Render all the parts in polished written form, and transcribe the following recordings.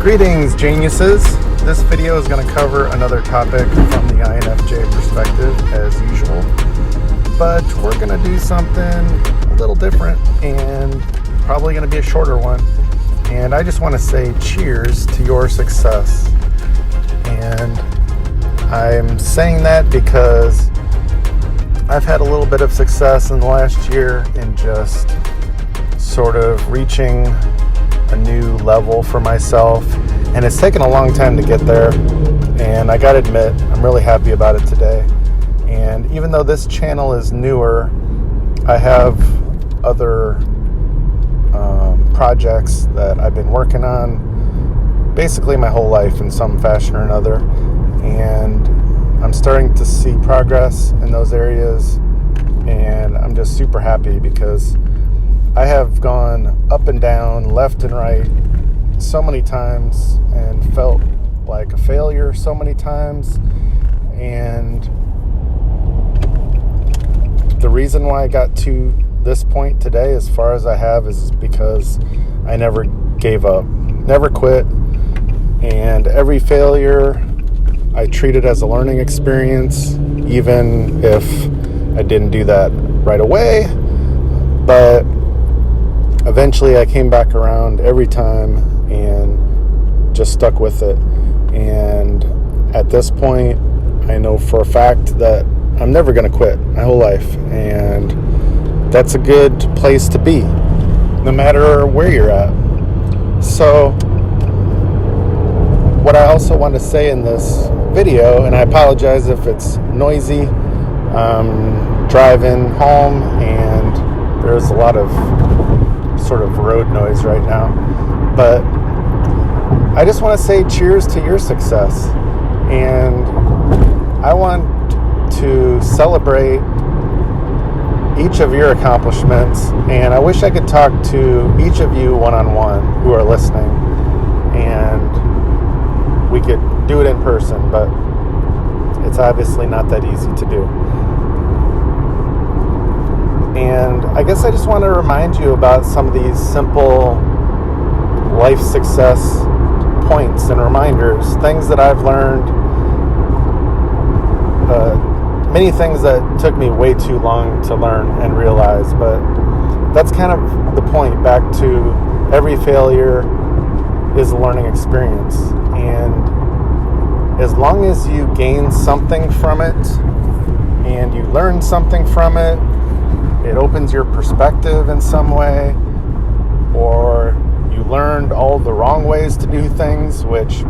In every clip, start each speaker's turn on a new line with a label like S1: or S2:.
S1: Greetings, geniuses. This video is going to cover another topic from the INFJ perspective, as usual. But we're going to do something a little different and probably going to be a shorter one. And I just want to say cheers to your success. And I'm saying that because I've had a little bit of success in the last year in just sort of reaching a new level for myself, and it's taken a long time to get there, and I gotta admit I'm really happy about it today. And even though this channel is newer, I have other projects that I've been working on basically my whole life in some fashion or another, and I'm starting to see progress in those areas, and I'm just super happy because I have gone up and down, left and right so many times and felt like a failure so many times. And the reason why I got to this point today as far as I have is because I never gave up, never quit. And every failure I treated as a learning experience, even if I didn't do that right away. But eventually I came back around every time and just stuck with it. And at this point, I know for a fact that I'm never going to quit my whole life. And that's a good place to be, no matter where you're at. So what I also want to say in this video, and I apologize if it's noisy, I'm driving home and there's a lot of sort of road noise right now, but I just want to say cheers to your success, and I want to celebrate each of your accomplishments, and I wish I could talk to each of you one-on-one who are listening, and we could do it in person, but it's obviously not that easy to do. And I guess I just want to remind you about some of these simple life success points and reminders, things that I've learned, many things that took me way too long to learn and realize, but that's kind of the point, back to every failure is a learning experience. And as long as you gain something from it and you learn something from it, it opens your perspective in some way, or you learned all the wrong ways to do things, which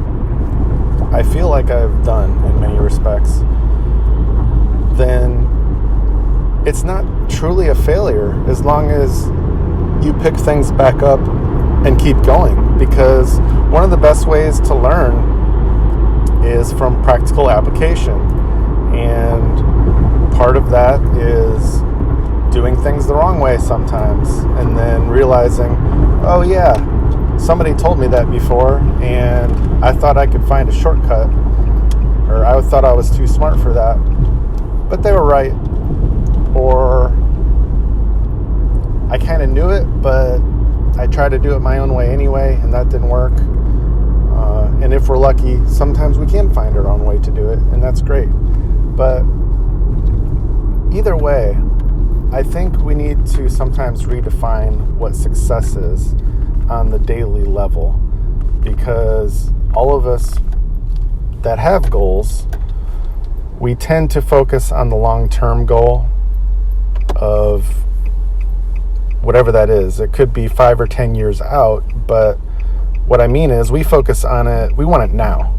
S1: I feel like I've done in many respects, then it's not truly a failure as long as you pick things back up and keep going. Because one of the best ways to learn is from practical application, and part of that is doing things the wrong way sometimes, and then realizing, oh yeah, somebody told me that before, and I thought I could find a shortcut, or I thought I was too smart for that, but they were right, or I kind of knew it, but I tried to do it my own way anyway, and that didn't work. And if we're lucky, sometimes we can find our own way to do it, and that's great. But either way, I think we need to sometimes redefine what success is on the daily level, because all of us that have goals, we tend to focus on the long-term goal of whatever that is. It could be 5 or 10 years out, but what I mean is we focus on it, we want it now,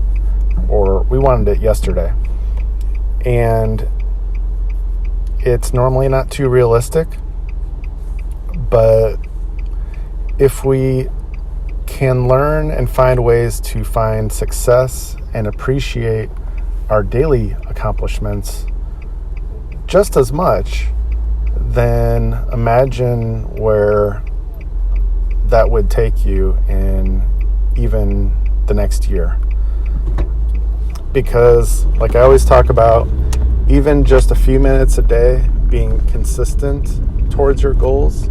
S1: or we wanted it yesterday. And it's normally not too realistic, but if we can learn and find ways to find success and appreciate our daily accomplishments just as much, then imagine where that would take you in even the next year. Because, like I always talk about, even just a few minutes a day being consistent towards your goals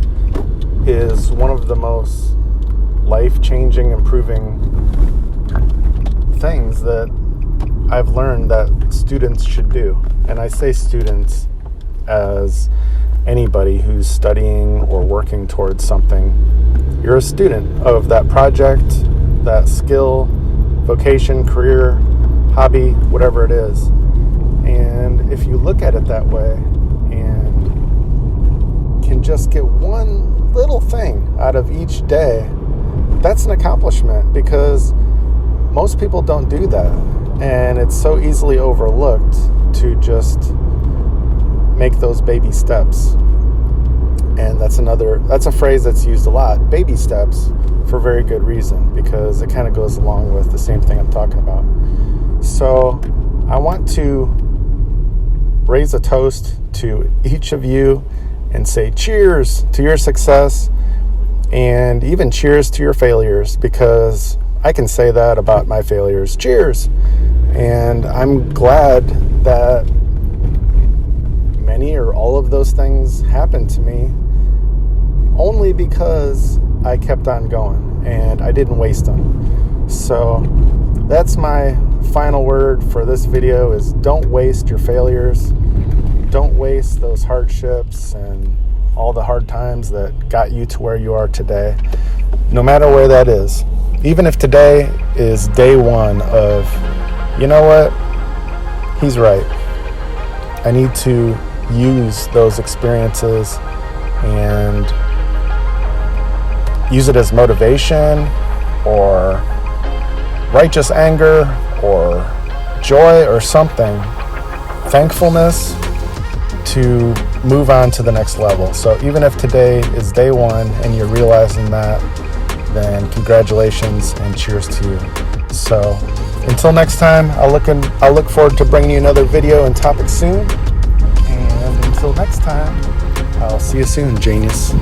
S1: is one of the most life-changing, improving things that I've learned that students should do. And I say students as anybody who's studying or working towards something. You're a student of that project, that skill, vocation, career, hobby, whatever it is. And if you look at it that way and can just get one little thing out of each day, that's an accomplishment, because most people don't do that. And it's so easily overlooked to just make those baby steps. And that's a phrase that's used a lot, baby steps, for very good reason, because it kind of goes along with the same thing I'm talking about. So I want to raise a toast to each of you and say cheers to your success, and even cheers to your failures, because I can say that about my failures. Cheers! And I'm glad that many or all of those things happened to me only because I kept on going and I didn't waste them. So that's my final word for this video, is don't waste your failures. Don't waste those hardships and all the hard times that got you to where you are today, no matter where that is. Even if today is day one of, you know what, he's right, I need to use those experiences and use it as motivation or righteous anger or joy or something, thankfulness, to move on to the next level. So even if today is day one and you're realizing that, then congratulations and cheers to you. So until next time, I'll look forward to bringing you another video and topic soon. And until next time, I'll see you soon, genius.